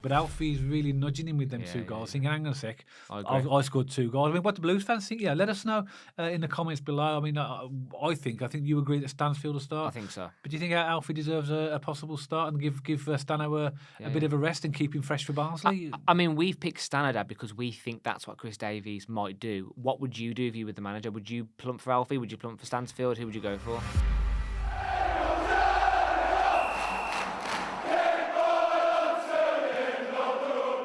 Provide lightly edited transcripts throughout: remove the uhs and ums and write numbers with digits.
but Alfie's really nudging him with them 2 goals, thinking, hang on a sec, I agree. I scored 2 goals. I mean, what do Blues fans think? Yeah, let us know in the comments below. I mean, I think you agree that Stansfield will start. I think so. But do you think Alfie deserves a possible start and give Stano a bit of a rest and keep him fresh for Barnsley? I mean, we've picked Stano, Dad, because we think that's what Chris Davies might do. What would you do if you were the manager? Would you plump for Alfie? Would you plump for Stansfield? Who would you go for?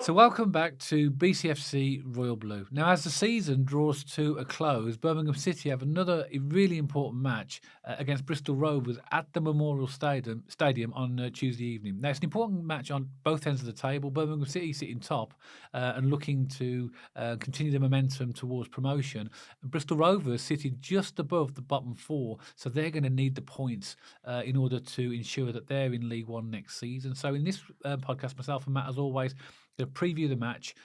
So welcome back to BCFC Royal Blue. Now, as the season draws to a close, Birmingham City have another really important match against Bristol Rovers at the Memorial Stadium on Tuesday evening. Now, it's an important match on both ends of the table. Birmingham City sitting top and looking to continue the momentum towards promotion. Bristol Rovers sitting just above the bottom 4, so they're going to need the points in order to ensure that they're in League One next season. So in this podcast, myself and Matt, as always, to preview the match,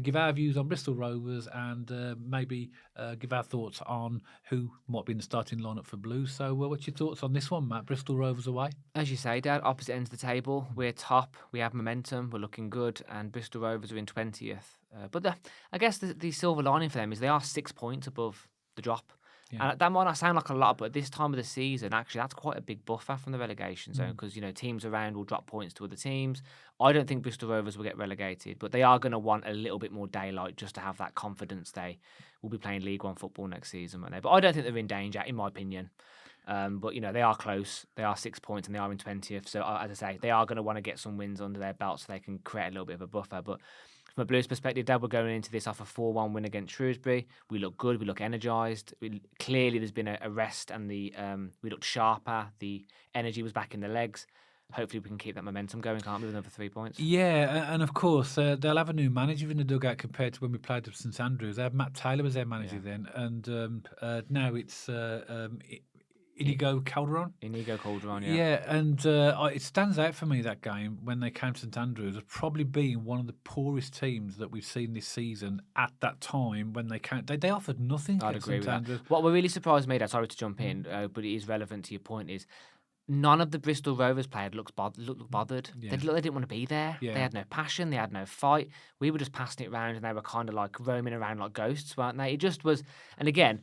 give our views on Bristol Rovers, and maybe give our thoughts on who might be in the starting lineup for Blues. So, what's your thoughts on this one, Matt? Bristol Rovers away? As you say, Dad, opposite ends of the table. We're top. We have momentum. We're looking good, and Bristol Rovers are in 20th. But I guess the silver lining for them is they are 6 points above the drop. Yeah. And that might not sound like a lot, but at this time of the season, actually, that's quite a big buffer from the relegation zone because, teams around will drop points to other teams. I don't think Bristol Rovers will get relegated, but they are going to want a little bit more daylight just to have that confidence they will be playing League One football next season, won't they? But I don't think they're in danger, in my opinion. But, they are close. They are 6 points and they are in 20th. So, as I say, they are going to want to get some wins under their belt so they can create a little bit of a buffer. But from a Blues perspective, Dad, we're going into this off a 4-1 win against Shrewsbury. We look good. We look energised. Clearly, there's been a rest and we looked sharper. The energy was back in the legs. Hopefully, we can keep that momentum going, can't we, with another 3 points? Yeah, and of course, they'll have a new manager in the dugout compared to when we played at St.Andrews. They had Matt Taylor as their manager then, and now it's Inigo Calderon. Inigo Calderon, yeah. Yeah, and it stands out for me, that game, when they came to St Andrews, as probably being one of the poorest teams that we've seen this season at that time when they came. They offered nothing. I'd agree with that. What really surprised me, sorry to jump in, but it is relevant to your point, is none of the Bristol Rovers players looked bothered. Yeah. They didn't want to be there. Yeah. They had no passion. They had no fight. We were just passing it around and they were kind of like roaming around like ghosts, weren't they? It just was, and again,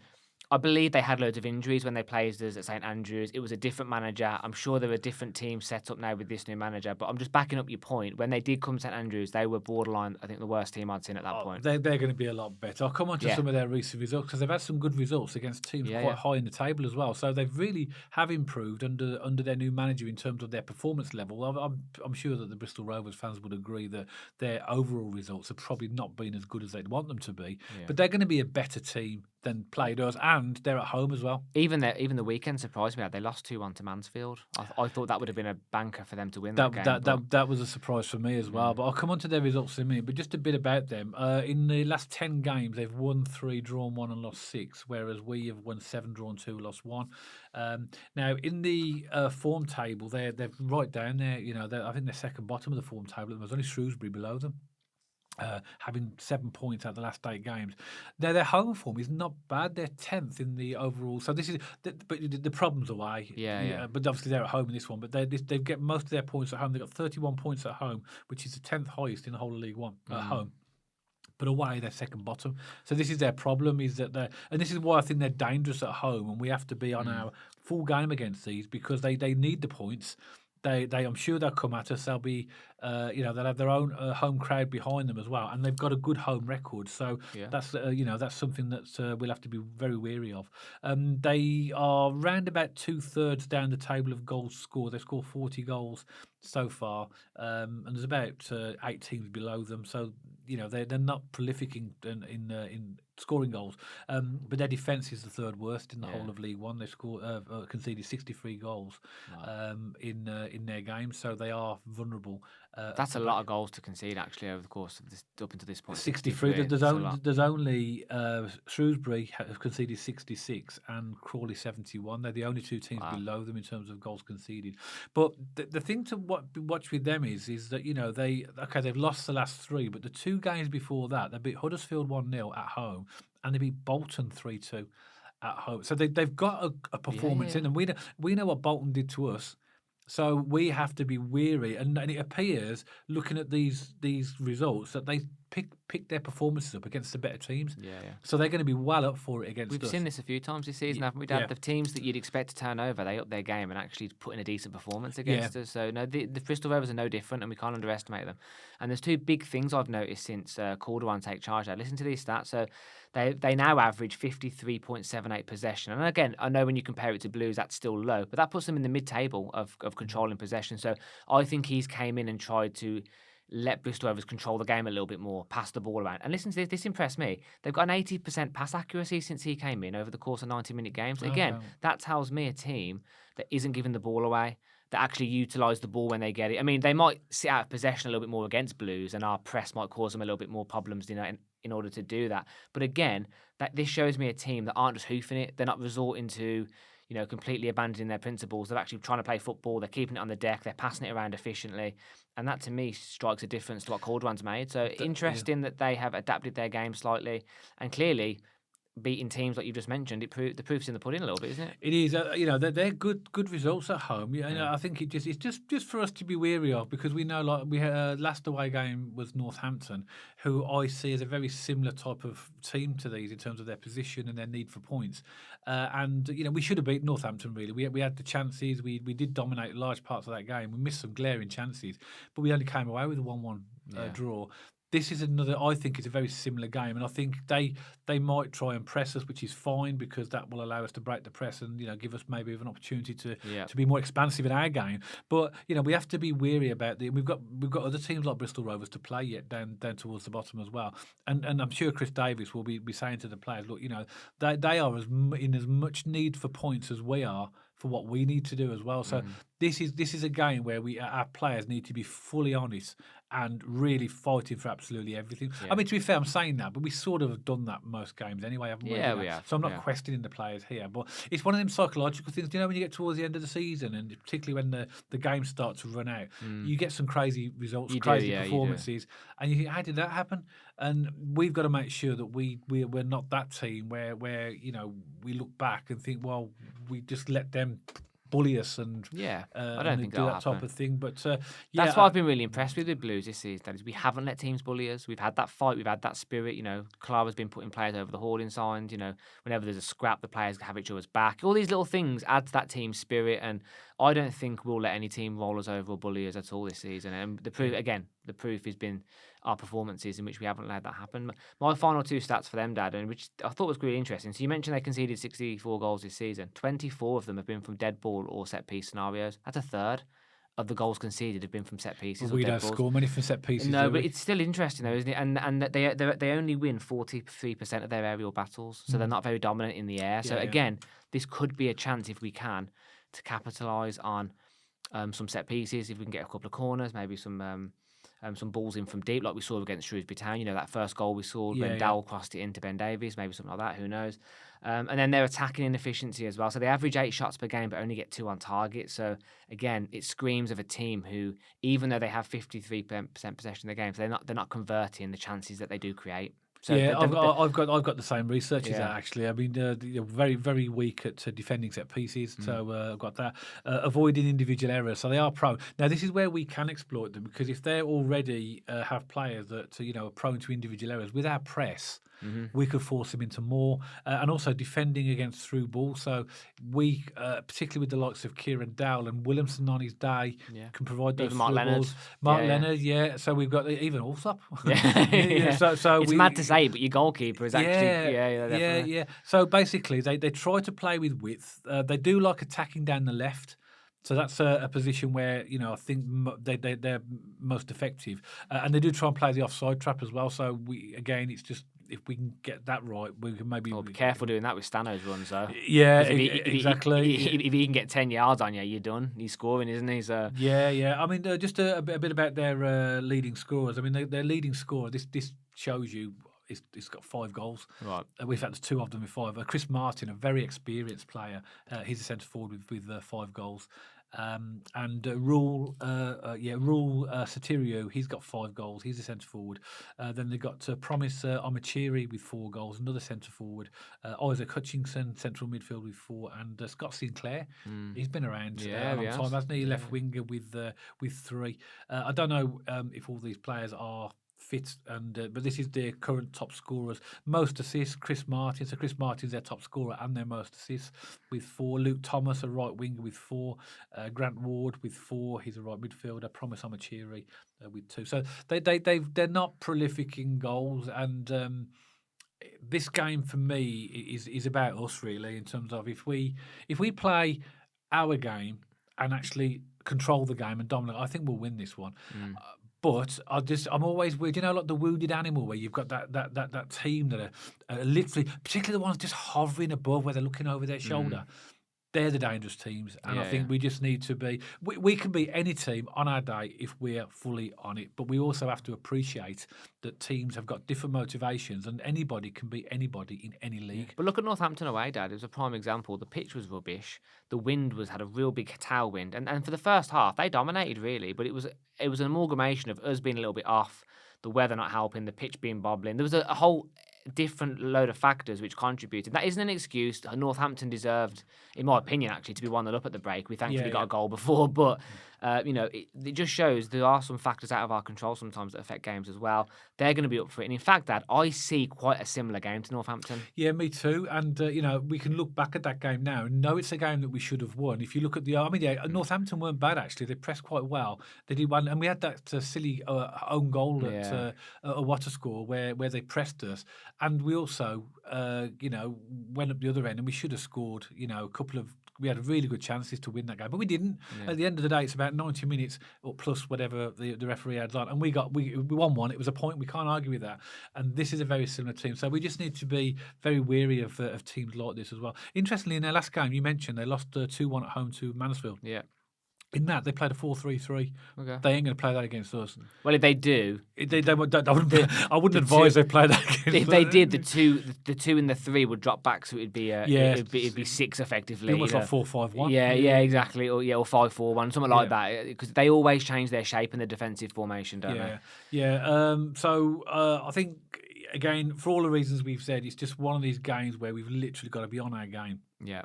I believe they had loads of injuries when they played us at St Andrews. It was a different manager. I'm sure there are different teams set up now with this new manager, but I'm just backing up your point. When they did come to St Andrews, they were borderline, I think, the worst team I'd seen at that point. They're going to be a lot better. I'll come on to some of their recent results because they've had some good results against teams quite high in the table as well. So they really have improved under their new manager in terms of their performance level. I'm sure that the Bristol Rovers fans would agree that their overall results have probably not been as good as they'd want them to be. Yeah. But they're going to be a better team than played us, and they're at home as well. Even the weekend surprised me. They lost 2-1 to Mansfield. I thought that would have been a banker for them to win that game. That was a surprise for me as well. But I'll come on to their results in a minute. But just a bit about them. In the last 10 games, they've won 3, drawn 1 and lost 6, whereas we have won 7, drawn 2, lost 1. Now, in the form table, they're right down there. I think they're second bottom of the form table. There's only Shrewsbury below them. Having 7 points out of the last 8 games. Their home form is not bad. They're 10th in the overall. So this is, but the problem's away. Yeah. But obviously they're at home in this one. But they get most of their points at home. They've got 31 points at home, which is the 10th highest in the whole of League One at home. But away, they're second bottom. So this is their problem, is that and this is why I think they're dangerous at home, and we have to be on our full game against these because they need the points. I'm sure they'll come at us. They'll be, they'll have their own home crowd behind them as well, and they've got a good home record. So that's something that we'll have to be very wary of. They are round about 2/3 down the table of goals scored. They've scored 40 goals so far, and there's about 8 teams below them. So they're not prolific in scoring goals, but their defence is the 3rd worst in the whole of League One. They conceded 63 goals in their games, so they are vulnerable. That's a lot of goals to concede actually over the course of this up until this point. 63. There's only Shrewsbury have conceded 66 and Crawley 71. They're the only 2 teams below them in terms of goals conceded. But the thing to watch with them is that they've lost the last 3, but the 2 games before that they beat Huddersfield 1-0 at home and they beat Bolton 3-2 at home. So they've got a performance in them. We know what Bolton did to us. So we have to be weary, and it appears, looking at these results, that they pick their performances up against the better teams. Yeah, yeah. So they're going to be well up for it against We've us. seen this a few times this season, haven't we, Dad? Yeah. The teams that you'd expect to turn over, they up their game and actually put in a decent performance against us. So, no, the Bristol Rovers are no different, and we can't underestimate them. And there's two big things I've noticed since Calderwood take charge. Listen to these stats. So, they now average 53.78 possession. And again, I know when you compare it to Blues, that's still low, but that puts them in the mid-table of controlling possession. So, I think he's came in and tried to let Bristol Rovers control the game a little bit more, pass the ball around. And listen to this, this impressed me. They've got an 80% pass accuracy since he came in over the course of 90-minute games. Again, that tells me a team that isn't giving the ball away, that actually utilise the ball when they get it. I mean, they might sit out of possession a little bit more against Blues, and our press might cause them a little bit more problems, in order to do that. But again, this shows me a team that aren't just hoofing it. They're not resorting to completely abandoning their principles. They're actually trying to play football. They're keeping it on the deck. They're passing it around efficiently. And that, to me, strikes a difference to what Calderwood's made. So interesting that they have adapted their game slightly. And clearly, beating teams like you just mentioned, the proof's in the pudding a little bit, isn't it? It is. They're good results at home. Yeah. I think it's just for us to be wary of, because we know, like, we had last away game was Northampton, who I see as a very similar type of team to these in terms of their position and their need for points. And we should have beaten Northampton. Really, we had the chances. We did dominate large parts of that game. We missed some glaring chances, but we only came away with a 1-1 draw. This is another, I think, it's a very similar game, and I think they might try and press us, which is fine, because that will allow us to break the press and give us maybe an opportunity to be more expansive in our game. But we have to be wary about we've got other teams like Bristol Rovers to play yet down towards the bottom as well, and I'm sure Chris Davis will be saying to the players, look, they are in as much need for points as we are for what we need to do as well. So this is a game where our players need to be fully honest and really fighting for absolutely everything. Yeah. I mean, to be fair, I'm saying that, but we sort of have done that most games anyway, haven't we? Yeah, we have. So I'm not questioning the players here, but it's one of them psychological things. When you get towards the end of the season, and particularly when the games start to run out, you get some crazy results, crazy performances, and you think, how did that happen? And we've got to make sure that we're not that team where we look back and think, well, we just let them bully us and I don't think do that happen. type of thing. But that's what I've been really impressed with Blues this season. That is, we haven't let teams bully us. We've had that fight. We've had that spirit. Clara's been putting players over the hoarding signs. Whenever there's a scrap, the players have each other's back. All these little things add to that team spirit, and I don't think we'll let any team roll us over or bully us at all this season. And the proof has been our performances in which we haven't allowed that happen. My final two stats for them, Dad, and which I thought was really interesting. So you mentioned they conceded 64 goals this season. 24 of them have been from dead ball or set piece scenarios. That's a third of the goals conceded have been from set pieces. Well, we don't score many from set pieces. No, but it's still interesting though, isn't it? And they only win 43% of their aerial battles, so they're not very dominant in the air. So again, this could be a chance, if we can, to capitalise on some set pieces. If we can get a couple of corners, maybe some balls in from deep, like we saw against Shrewsbury Town. That first goal we saw when Dowell crossed it into Ben Davies, maybe something like that. Who knows? And then their attacking inefficiency as well. So they average 8 shots per game, but only get 2 on target. So again, it screams of a team who, even though they have 53% possession of the game, so they're not converting the chances that they do create. So I've got the same research as that, actually. I mean, very, very weak at defending set pieces, so I've got that. Avoiding individual errors, so they are prone. Now, this is where we can exploit them, because if they already have players that are prone to individual errors, with our press, we could force them into more, and also defending against through ball. So we, particularly with the likes of Kieran Dowell and Williamson on his day, can provide those Mark through Leonard. balls. Mark Leonard, So we've got even Allsop. So it's mad to say, but your goalkeeper is actually So basically, they try to play with width. They do like attacking down the left. So that's a position where I think they're most effective, and they do try and play the offside trap as well. So it's just, if we can get that right, we can maybe. Be careful doing that with Stano's runs, though. Yeah, exactly. If he can get 10 yards on you, you're done. He's scoring, isn't he? So yeah. I mean, just a bit about their leading scorers. I mean, their leading scorer. This shows you. It's got 5 goals. Right. We've had 2 of them with 5. Chris Martin, a very experienced player, he's a centre forward with 5 goals. And Rule Satirio, he's got 5 goals. He's a centre forward. Then they got Promise Omachiri with 4 goals, another centre forward. Isaac Hutchinson, central midfield with 4, and Scott Sinclair. He's been around a long time, hasn't he? Left winger with 3. I don't know if all these players are fit, but this is their current top scorers. Most assists, Chris Martin. So Chris Martin's their top scorer and their most assists with 4. Luke Thomas, a right winger with 4. Grant Ward with 4. He's a right midfielder. Promise Omachiri with 2. So they're not prolific in goals, and this game for me is about us really, in terms of if we play our game and actually control the game and dominate, I think we'll win this one. But I'm always weird, like the wounded animal, where you've got that team that are literally, particularly the ones just hovering above, where they're looking over their shoulder. They're the dangerous teams, and I think we just need to be. We can beat any team on our day if we're fully on it, but we also have to appreciate that teams have got different motivations, and anybody can beat anybody in any league. But look at Northampton away, Dad. It was a prime example. The pitch was rubbish. The wind had a real big tailwind, and for the first half they dominated really, but it was an amalgamation of us being a little bit off, the weather not helping, the pitch being bobbling. There was a whole different load of factors which contributed. That isn't an excuse. Northampton deserved, in my opinion, actually, to be 1-0 up at the break. We thankfully got a goal before, but it just shows there are some factors out of our control sometimes that affect games as well. They're going to be up for it. And in fact, Dad, I see quite a similar game to Northampton. Yeah, me too. And, we can look back at that game now and know it's a game that we should have won. If you look at Northampton weren't bad, actually. They pressed quite well. They did one, and we had that silly own goal at a water score where they pressed us. And we also, went up the other end, and we should have scored, a couple of. We had really good chances to win that game, but we didn't. Yeah. At the end of the day, it's about 90 minutes or plus whatever the referee adds on, and we won one. It was a point. We can't argue with that. And this is a very similar team, so we just need to be very wary of teams like this as well. Interestingly, in their last game, you mentioned they lost 2-1 at home to Mansfield. Yeah. In that, they played a 4-3-3. Okay. They ain't going to play that against us. Well, if they do, I wouldn't advise they play that against us. If they did, the two and the 3 would drop back, so it'd be it'd be 6 effectively. Almost like 4-5-1. Yeah, exactly. Or 5-4-1, something like that. Because they always change their shape in the defensive formation, don't they? Yeah. So I think, again, for all the reasons we've said, it's just one of these games where we've literally got to be on our game. Yeah.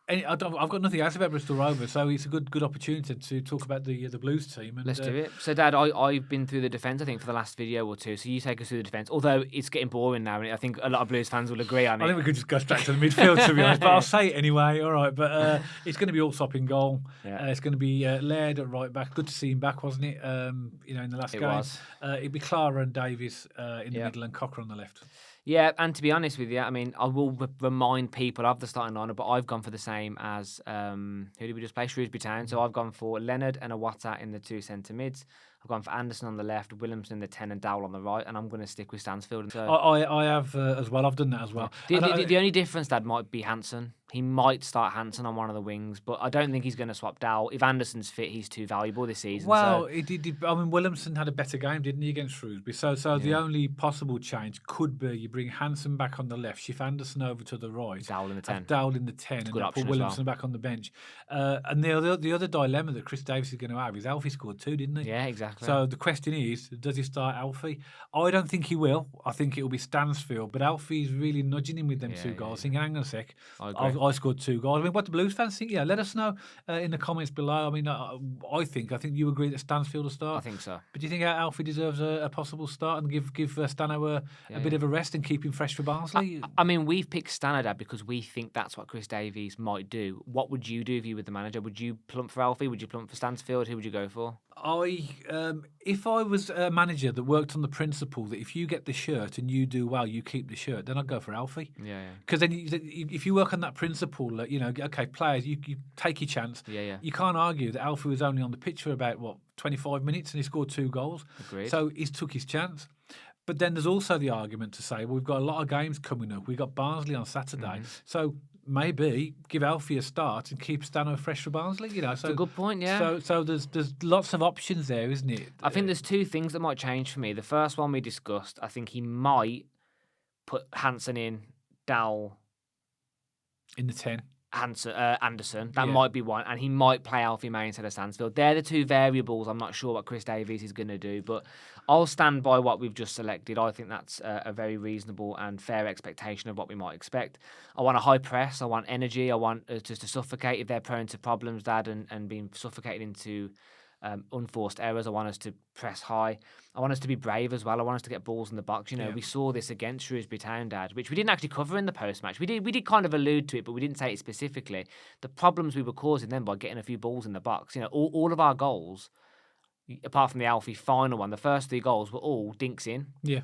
I've got nothing else about Bristol Rovers, so it's a good opportunity to talk about the Blues team. And, let's do it. So, Dad, I've been through the defence, I think, for the last video or two. So you take us through the defence, although it's getting boring now, and I think a lot of Blues fans will agree on it. I think we could just go straight to the midfield, to be honest. But I'll say it anyway. All right, but it's going to be Allsop in goal. Yeah. It's going to be Laird at right back. Good to see him back, wasn't it? In the last game. Was. It'd be Clara and Davies in the middle and Cocker on the left. Yeah, and to be honest with you, I mean, I will remind people of the starting lineup, but I've gone for the same as who did we just play? Shrewsbury Town. So I've gone for Leonard and Awata in the 2 centre mids. I've gone for Anderson on the left, Williamson in the 10, and Dowell on the right, and I'm going to stick with Stansfield. So I have as well. I've done that as well. The only difference, Dad, might be Hansen. He might start Hansen on one of the wings, but I don't think he's going to swap Dowell. If Anderson's fit, he's too valuable this season. Well, Williamson had a better game, didn't he, against Shrewsbury? So the only possible change could be you bring Hansen back on the left, shift Anderson over to the right, Dowell in the 10, and put Williamson back on the bench. And the other dilemma that Chris Davis is going to have is Alfie scored 2, didn't he? Yeah, exactly. So the question is, does he start Alfie? I don't think he will. I think it will be Stansfield, but Alfie's really nudging him with them 2 goals. Thinking, hang on a sec, I scored 2 goals. I mean, what do Blues fans think? Yeah, let us know in the comments below. I mean, I think you agree that Stansfield will start. I think so. But do you think Alfie deserves a possible start and give Stano a bit of a rest and keep him fresh for Barnsley? I mean, we've picked Stano, Dad, because we think that's what Chris Davies might do. What would you do if you were the manager? Would you plump for Alfie? Would you plump for Stansfield? Who would you go for? If I was a manager that worked on the principle that if you get the shirt and you do well, you keep the shirt, then I'd go for Alfie. Yeah. Because then if you work on that principle, okay, players, you take your chance. Yeah. You can't argue that Alfie was only on the pitch for about 25 minutes and he scored 2 goals. Agreed. So he took his chance. But then there's also the argument to say, well, we've got a lot of games coming up. We've got Barnsley on Saturday, so maybe give Alfie a start and keep Stano fresh for Barnsley. So that's a good point, yeah. So there's lots of options there, isn't it? I think there's 2 things that might change for me. The first one we discussed, I think he might put Hansen in, Dowell in the 10. Anderson. That might be one, and he might play Alfie May instead of Stansfield. They're the two variables. I'm not sure what Chris Davies is going to do, but I'll stand by what we've just selected. I think that's a very reasonable and fair expectation of what we might expect. I want a high press. I want energy. I want just to suffocate if they're prone to problems, Dad, and being suffocated into unforced errors. I want us to press high. I want us to be brave as well. I want us to get balls in the box. We saw this against Shrewsbury Town, Dad, which we didn't actually cover in the post-match. We did kind of allude to it, but we didn't say it specifically. The problems we were causing them by getting a few balls in the box. All of our goals, apart from the Alfie final one, the first 3 goals were all dinks in. Yeah.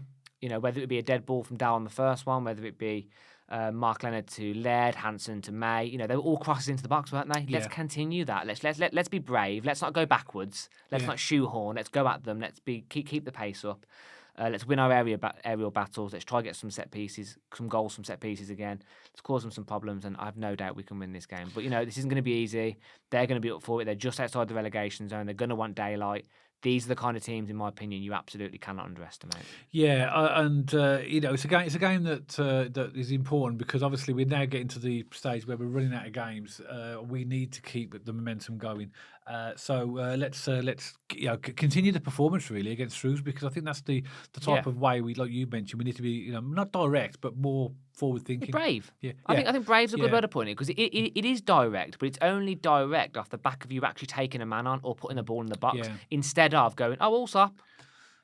Whether it be a dead ball from Dow on the first one, whether it be Mark Leonard to Laird, Hansen to May. They were all crosses into the box, weren't they? Let's continue that. Let's be brave. Let's not go backwards. Let's not shoehorn. Let's go at them. Let's keep the pace up. Let's win our aerial battles. Let's try to get some set pieces, some goals from set pieces again. Let's cause them some problems, and I have no doubt we can win this game. But this isn't going to be easy. They're going to be up for it. They're just outside the relegation zone. They're going to want daylight. These are the kind of teams, in my opinion, you absolutely cannot underestimate. Yeah, and it's a game that is important because obviously we're now getting to the stage where we're running out of games. We need to keep the momentum going. So let's continue the performance really against Shrewsbury, because I think that's the type of way we, like you mentioned, we need to be not direct but more forward thinking. Brave. Yeah. I think brave's a good word of putting it, because it is direct, but it's only direct off the back of you actually taking a man on or putting the ball in the box instead of going, all stop.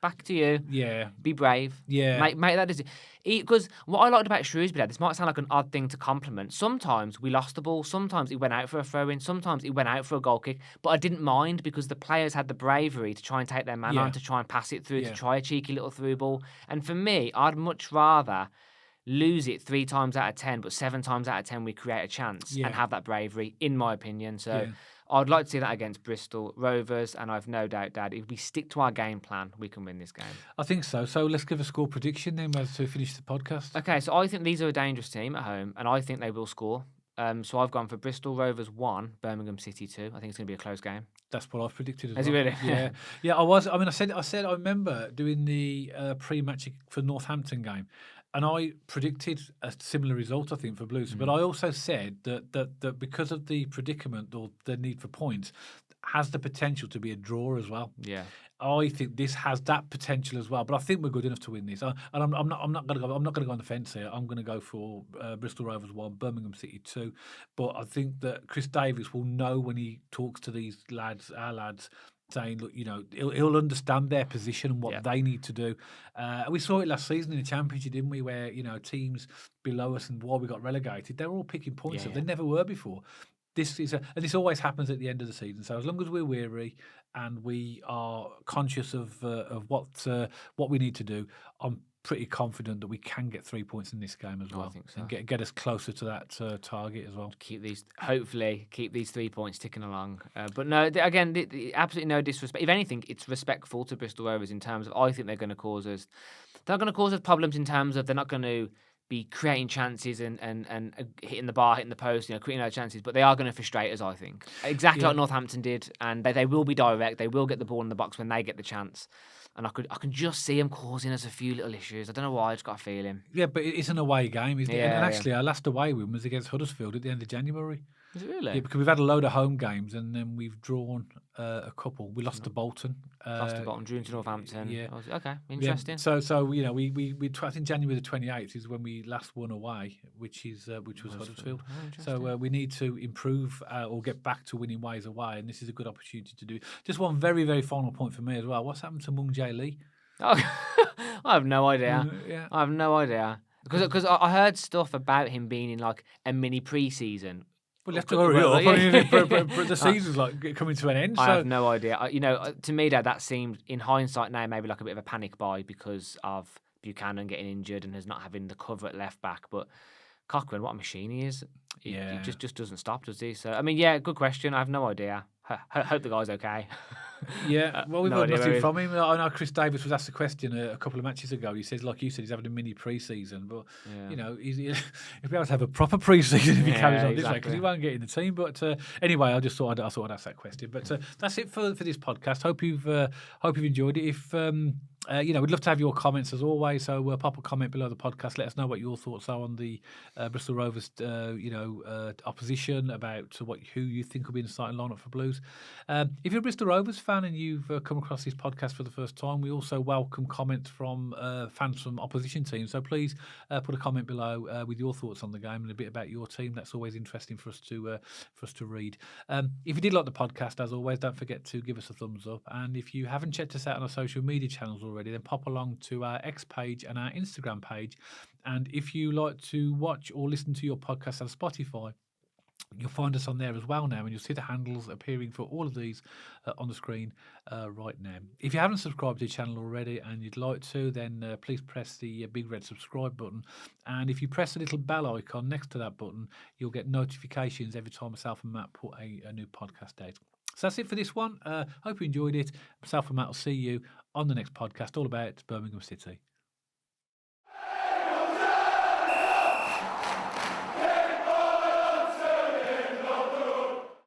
Back to you. Yeah. Be brave. Yeah. Make that decision. Because what I liked about Shrewsbury, this might sound like an odd thing to compliment. Sometimes we lost the ball. Sometimes it went out for a throw-in. Sometimes it went out for a goal kick. But I didn't mind because the players had the bravery to try and take their man on, to try and pass it through, to try a cheeky little through ball. And for me, I'd much rather lose it 3 times out of 10, but 7 times out of 10 we create a chance and have that bravery, in my opinion. So I'd like to see that against Bristol Rovers, and I've no doubt, Dad, if we stick to our game plan, we can win this game. I think so. So let's give a score prediction then as to finish the podcast. Okay, so I think these are a dangerous team at home, and I think they will score. So I've gone for Bristol Rovers 1, Birmingham City 2. I think it's going to be a close game. That's what I've predicted as well. Has it really? Yeah. Yeah, I was. I mean, I said I remember doing the pre-match for Northampton game, and I predicted a similar result, I think, for Blues. But I also said that because of the predicament or the need for points, has the potential to be a draw as well. Yeah. I think this has that potential as well, but I think we're good enough to win this. And I'm not going to go on the fence here. I'm going to go for Bristol Rovers 1, Birmingham City 2. But I think that Chris Davies will know when he talks to these lads, our lads, saying, look, he'll understand their position and what they need to do. We saw it last season in the Championship, didn't we? Where teams below us and while we got relegated, they were all picking points up. They never were before. And this always happens at the end of the season. So as long as we're weary and we are conscious of what we need to do, I'm pretty confident that we can get 3 points in this game as well. I think so. And get us closer to that target as well. Hopefully keep these 3 points ticking along. But no, again, absolutely no disrespect. If anything, it's respectful to Bristol Rovers in terms of, I think they're going to cause us. They're not going to cause us problems in terms of they're not going to be creating chances and hitting the bar, hitting the post, creating those chances, but they are going to frustrate us, I think. Exactly like Northampton did, and they will be direct. They will get the ball in the box when they get the chance. And I can just see them causing us a few little issues. I don't know why, I just got a feeling. Yeah, but it's an away game, isn't it? Yeah, and actually, our last away win was against Huddersfield at the end of January. Is it really? Yeah, because we've had a load of home games and then we've drawn a couple. We lost to Bolton. Drew to Northampton. Yeah. Okay, interesting. Yeah. So we I think January the 28th is when we last won away, which was Huddersfield. So we need to improve or get back to winning ways away, and this is a good opportunity to do it. Just one very, very final point for me as well. What's happened to Mung Jae Lee? Oh, I have no idea. I have no idea. Because I heard stuff about him being in like a mini pre-season. Well, you have to hurry up. I mean, the season's like coming to an end. I have no idea. To me, that seemed, in hindsight now, maybe like a bit of a panic buy because of Buchanan getting injured and us not having the cover at left back. But Cochran, what a machine he is. He just doesn't stop, does he? So, I mean, good question. I have no idea. Hope the guy's okay. Yeah, well, we've heard nothing from him. I know Chris Davis was asked a question a couple of matches ago. He says, like you said, he's having a mini pre-season, but he'll be able to have a proper pre-season if he carries on this way, because he won't get in the team. But anyway, I thought I'd ask that question. But that's it for this podcast. Hope you've enjoyed it. If We'd love to have your comments as always. So pop a comment below the podcast. Let us know what your thoughts are on the Bristol Rovers, opposition, about who you think will be in the starting lineup for Blues. If you're a Bristol Rovers fan and you've come across this podcast for the first time, we also welcome comments from fans from opposition teams. So please put a comment below with your thoughts on the game and a bit about your team. That's always interesting for us to read. If you did like the podcast, as always, don't forget to give us a thumbs up. And if you haven't checked us out on our social media channels already, then pop along to our X page and our Instagram page. And if you like to watch or listen to your podcast on Spotify, you'll find us on there as well now, and you'll see the handles appearing for all of these on the screen right now. If you haven't subscribed to the channel already and you'd like to, then please press the big red subscribe button. And if you press the little bell icon next to that button, you'll get notifications every time myself and Matt put a new podcast out. So that's it for this one. Hope you enjoyed it. Myself and Matt will see you on the next podcast, all about Birmingham City.